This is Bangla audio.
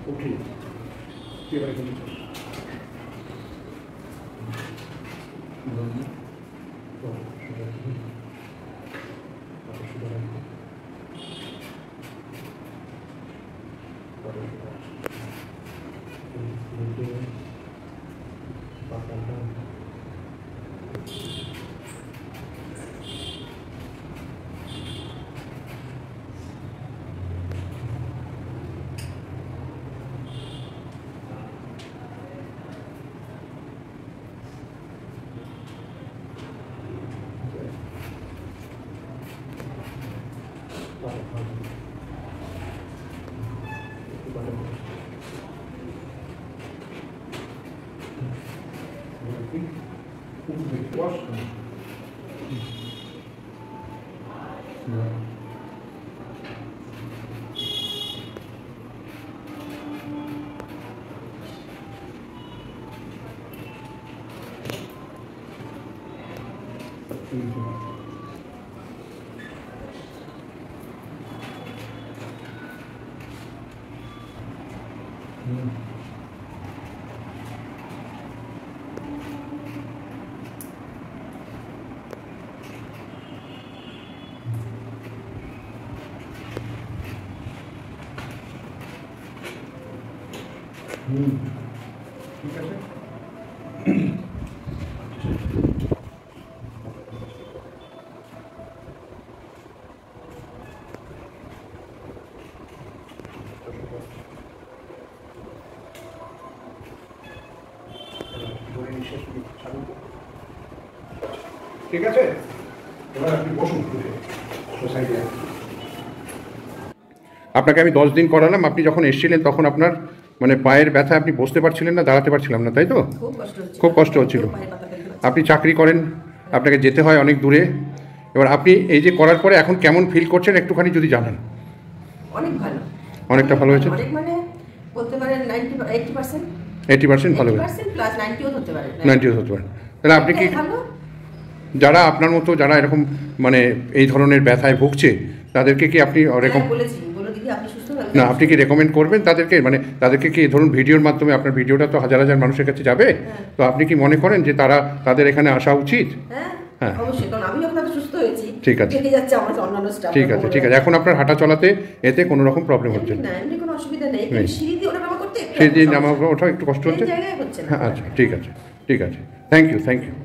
ওকে এবারে কিন্তু ঠিক আছে ঠিক আছে এবার আপনি বসুন সোসাইটি আপনাকে আমি 10 দিন করালাম আপনি যখন এসেছিলেন তখন আপনার মানে পায়ের ব্যথা আপনি বসতে পারছিলেন না দাঁড়াতে পারছিলাম না তাই তো খুব কষ্ট হচ্ছিল আপনি চাকরি করেন আপনাকে যেতে হয় অনেক দূরে এবার আপনি এই যে করার পরে এখন কেমন ফিল করছেন একটুখানি যদি জানান অনেক ভালো অনেকটা ভালো হয়েছে অনেক মানে বলতে পারেন 80% ভালো হয়েছে 80% প্লাস 90ও হতে পারে 90ও হতে পারে তাহলে আপনি কি যারা আপনার মতো যারা এরকম মানে এই ধরনের ব্যথায় ভুগছে তাদেরকে কি আপনি না আপনি কি রেকমেন্ড করবেন তাদেরকে মানে তাদেরকে কি ধরুন ভিডিওর মাধ্যমে আপনার ভিডিওটা তো হাজার হাজার মানুষের কাছে যাবে তো আপনি কি মনে করেন যে তারা তাদের এখানে আসা উচিত হ্যাঁ অবশ্যই কারণ আমি যখন সুস্থ হয়েছি ঠিক আছে ঠিক আছে ঠিক আছে এখন আপনার হাঁটা চলাতে এতে কোনো রকম প্রবলেম হচ্ছে না এমনি কোনো অসুবিধা নেই সিঁড়ি দিয়ে নামা ওঠা একটু কষ্ট হচ্ছে হ্যাঁ আচ্ছা ঠিক আছে থ্যাংক ইউ